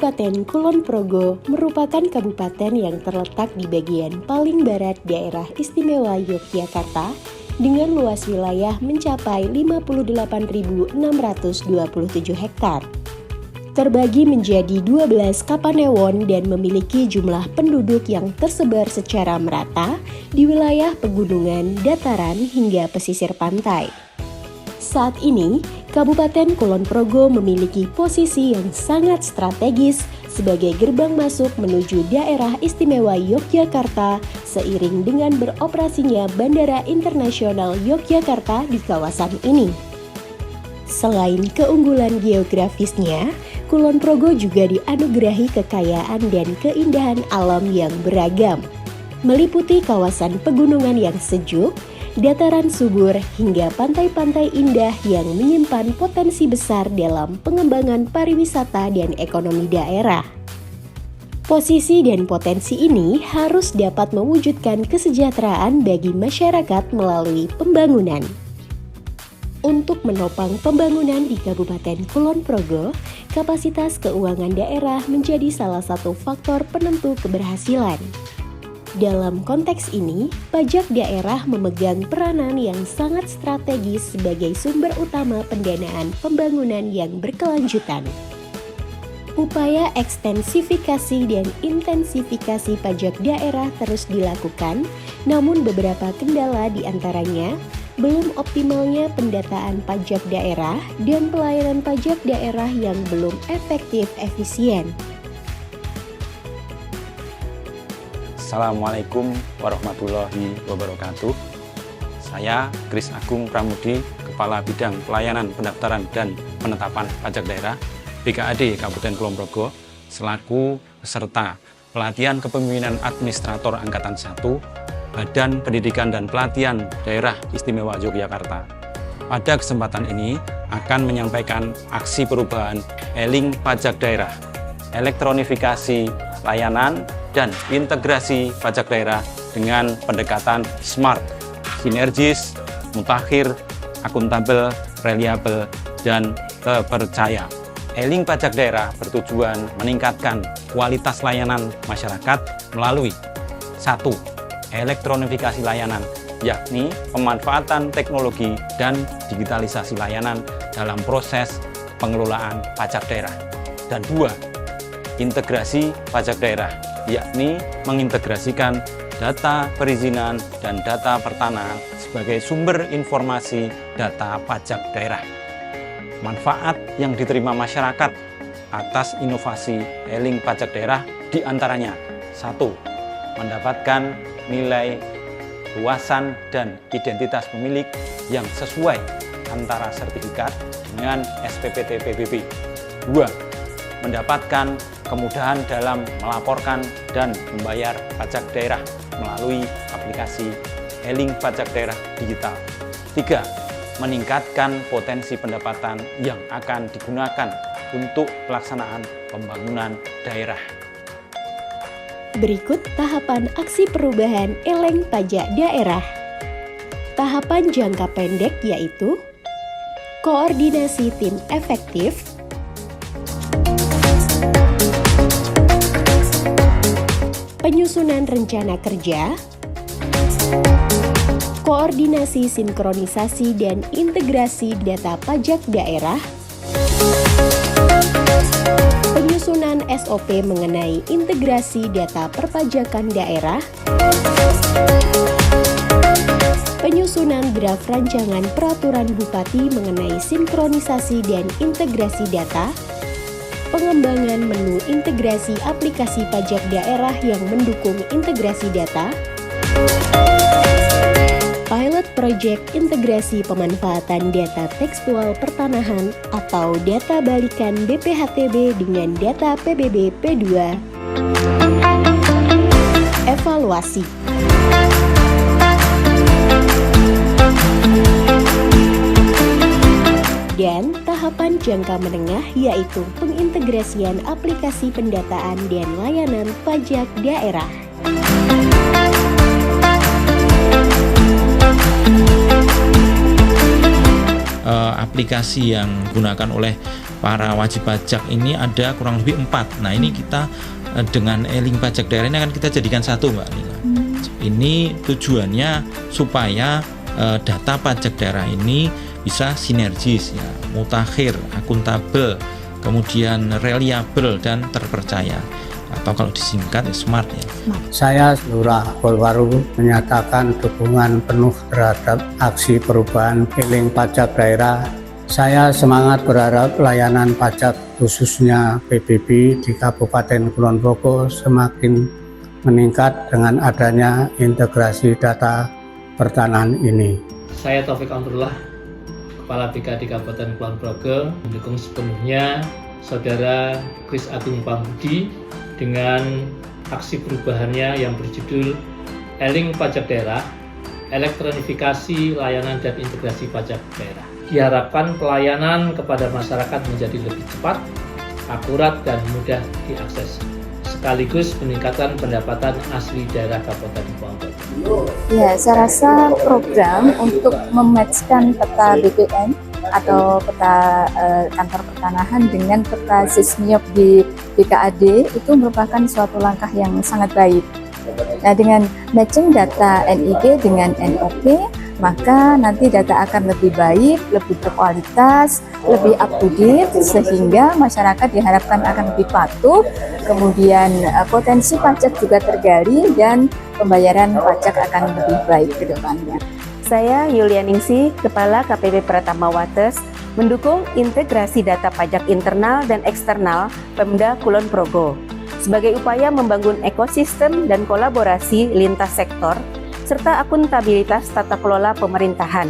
Kabupaten Kulon Progo merupakan kabupaten yang terletak di bagian paling barat daerah istimewa Yogyakarta dengan luas wilayah mencapai 58.627 hektar. Terbagi menjadi 12 kapanewon dan memiliki jumlah penduduk yang tersebar secara merata di wilayah pegunungan, dataran, hingga pesisir pantai. Saat ini, Kabupaten Kulon Progo memiliki posisi yang sangat strategis sebagai gerbang masuk menuju daerah istimewa Yogyakarta seiring dengan beroperasinya Bandara Internasional Yogyakarta di kawasan ini. Selain keunggulan geografisnya, Kulon Progo juga dianugerahi kekayaan dan keindahan alam yang beragam, meliputi kawasan pegunungan yang sejuk, dataran subur, hingga pantai-pantai indah yang menyimpan potensi besar dalam pengembangan pariwisata dan ekonomi daerah. Posisi dan potensi ini harus dapat mewujudkan kesejahteraan bagi masyarakat melalui pembangunan. Untuk menopang pembangunan di Kabupaten Kulon Progo, kapasitas keuangan daerah menjadi salah satu faktor penentu keberhasilan. Dalam konteks ini, pajak daerah memegang peranan yang sangat strategis sebagai sumber utama pendanaan pembangunan yang berkelanjutan. Upaya ekstensifikasi dan intensifikasi pajak daerah terus dilakukan, namun beberapa kendala diantaranya belum optimalnya pendataan pajak daerah dan pelayanan pajak daerah yang belum efisien. Assalamualaikum warahmatullahi wabarakatuh. Saya Kris Agung Pramudi, Kepala Bidang Pelayanan Pendaftaran dan Penetapan Pajak Daerah BKAD Kabupaten Kulon Progo, selaku peserta pelatihan kepemimpinan administrator Angkatan 1 Badan Pendidikan dan Pelatihan Daerah Istimewa Yogyakarta. Pada kesempatan ini akan menyampaikan aksi perubahan e-link pajak daerah, elektronifikasi layanan, dan integrasi pajak daerah dengan pendekatan smart, sinergis, mutakhir, akuntabel, reliabel, dan terpercaya. E-link pajak daerah bertujuan meningkatkan kualitas layanan masyarakat melalui 1. Elektronifikasi layanan, yakni pemanfaatan teknologi dan digitalisasi layanan dalam proses pengelolaan pajak daerah. Dan 2. Integrasi pajak daerah, yakni mengintegrasikan data perizinan dan data pertanahan sebagai sumber informasi data pajak daerah. Manfaat yang diterima masyarakat atas inovasi e-link pajak daerah diantaranya 1. Mendapatkan nilai luasan dan identitas pemilik yang sesuai antara sertifikat dengan SPPT PBB. 2. Mendapatkan kemudahan dalam melaporkan dan membayar pajak daerah melalui aplikasi e-link pajak daerah digital. 3. Meningkatkan potensi pendapatan yang akan digunakan untuk pelaksanaan pembangunan daerah. Berikut tahapan aksi perubahan e-link pajak daerah. Tahapan jangka pendek yaitu koordinasi tim efektif, penyusunan rencana kerja, koordinasi sinkronisasi dan integrasi data pajak daerah, penyusunan SOP mengenai integrasi data perpajakan daerah, penyusunan draft rancangan peraturan Bupati mengenai sinkronisasi dan integrasi data, pengembangan menu integrasi aplikasi pajak daerah yang mendukung integrasi data, pilot project integrasi pemanfaatan data tekstual pertanahan atau data balikan BPHTB dengan data PBB P2, evaluasi. Dan tahapan jangka menengah yaitu pengintegrasian aplikasi pendataan dan layanan pajak daerah. Aplikasi yang digunakan oleh para wajib pajak ini ada kurang lebih 4. Nah, ini kita dengan e-link pajak daerah ini akan kita jadikan satu, Mbak Lila. Ini tujuannya supaya data pajak daerah ini bisa sinergis, ya, mutakhir, akuntabel, kemudian reliable dan terpercaya, atau kalau disingkat smart, ya. Saya Lurah Bolwaru menyatakan dukungan penuh terhadap aksi perubahan e-link pajak daerah. Saya semangat berharap pelayanan pajak khususnya PBB di Kabupaten Kulon Progo semakin meningkat dengan adanya integrasi data pertanahan ini. Saya Taufik Amrullah, Kepala BKAD Kabupaten Kulon Progo, mendukung sepenuhnya Saudara Kris Agung Pambudi dengan aksi perubahannya yang berjudul e-link pajak daerah, elektronifikasi layanan dan integrasi pajak daerah. Diharapkan pelayanan kepada masyarakat menjadi lebih cepat, akurat, dan mudah diakses, sekaligus peningkatan pendapatan asli daerah Kabupaten Kulon Progo. Ya, saya rasa program untuk mematchkan peta BPN atau peta kantor pertanahan dengan peta Sismiop di BKAD itu merupakan suatu langkah yang sangat baik. Nah, dengan matching data NIK dengan NOP, maka nanti data akan lebih baik, lebih berkualitas, lebih up to date, sehingga masyarakat diharapkan akan lebih patuh, kemudian potensi pajak juga tergali, dan pembayaran pajak akan lebih baik ke depannya. Saya Yulianingsih, Kepala KPP Pratama Wates, mendukung integrasi data pajak internal dan eksternal Pemda Kulon Progo sebagai upaya membangun ekosistem dan kolaborasi lintas sektor serta akuntabilitas tata kelola pemerintahan.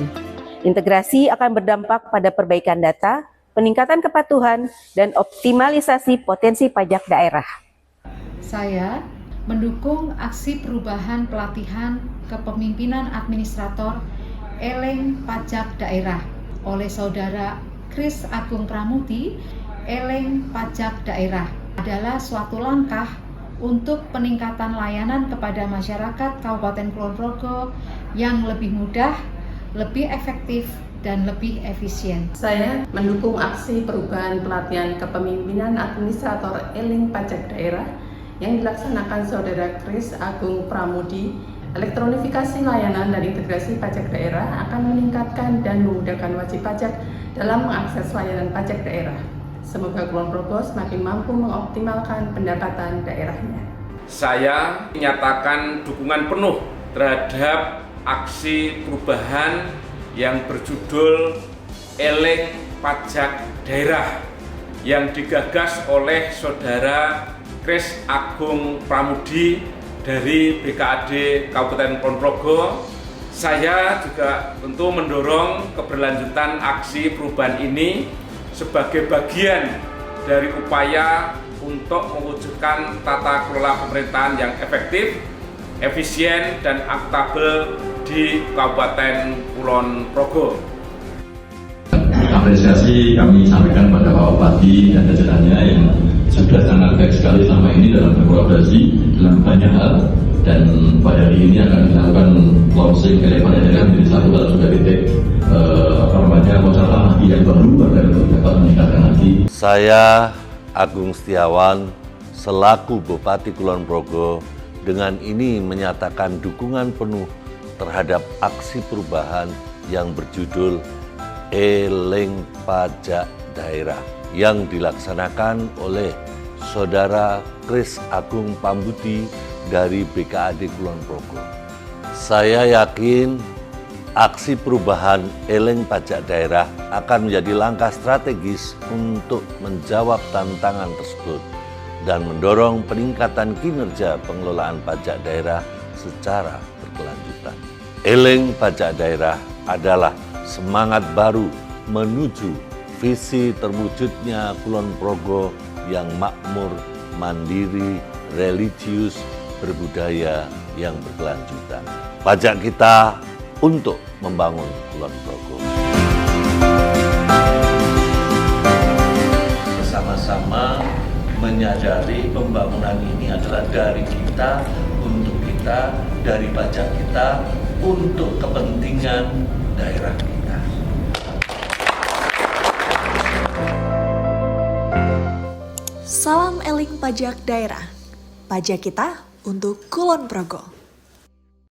Integrasi akan berdampak pada perbaikan data, peningkatan kepatuhan, dan optimalisasi potensi pajak daerah. Saya mendukung aksi perubahan pelatihan kepemimpinan administrator e-link pajak daerah oleh Saudara Kris Agung Pramuti. E-link pajak daerah adalah suatu langkah untuk peningkatan layanan kepada masyarakat Kabupaten Kulon Progo yang lebih mudah, lebih efektif, dan lebih efisien. Saya mendukung aksi perubahan pelatihan kepemimpinan administrator e-link pajak daerah yang dilaksanakan Saudara Kris Agung Pramudi. Elektronifikasi layanan dan integrasi pajak daerah akan meningkatkan dan memudahkan wajib pajak dalam mengakses layanan pajak daerah. Semoga Kulon Progo semakin mampu mengoptimalkan pendapatan daerahnya. Saya menyatakan dukungan penuh terhadap aksi perubahan yang berjudul e-link pajak daerah yang digagas oleh Saudara Kris Agung Pramudi dari BKAD Kabupaten Kulon Progo. Saya juga tentu mendorong keberlanjutan aksi perubahan ini sebagai bagian dari upaya untuk mewujudkan tata kelola pemerintahan yang efektif, efisien, dan akuntabel di Kabupaten Kulon Progo. Apresiasi kami sampaikan pada Bapak Bupati dan jajarannya yang sudah sangat baik sekali selama ini dalam berkolaborasi dalam banyak hal, dan pada hari ini akan dilakukan launching e-link pajak daerah menjadi satu atau juga titik wacana yang baru agar dapat meningkatkan lagi. Saya Agung Setiawan selaku Bupati Kulon Progo dengan ini menyatakan dukungan penuh terhadap aksi perubahan yang berjudul e-link pajak daerah yang dilaksanakan oleh Saudara Kris Agung Pambudi dari BKAD Kulon Progo. Saya yakin aksi perubahan e-link pajak daerah akan menjadi langkah strategis untuk menjawab tantangan tersebut dan mendorong peningkatan kinerja pengelolaan pajak daerah secara berkelanjutan. E-link pajak daerah adalah semangat baru menuju visi terwujudnya Kulon Progo yang makmur, mandiri, religius, berbudaya yang berkelanjutan. Pajak kita untuk membangun Kulon Progo. Bersama-sama menyadari pembangunan ini adalah dari kita, untuk kita, dari pajak kita, untuk kepentingan daerah kita. Salam Eling Pajak Daerah. Pajak kita untuk Kulon Progo.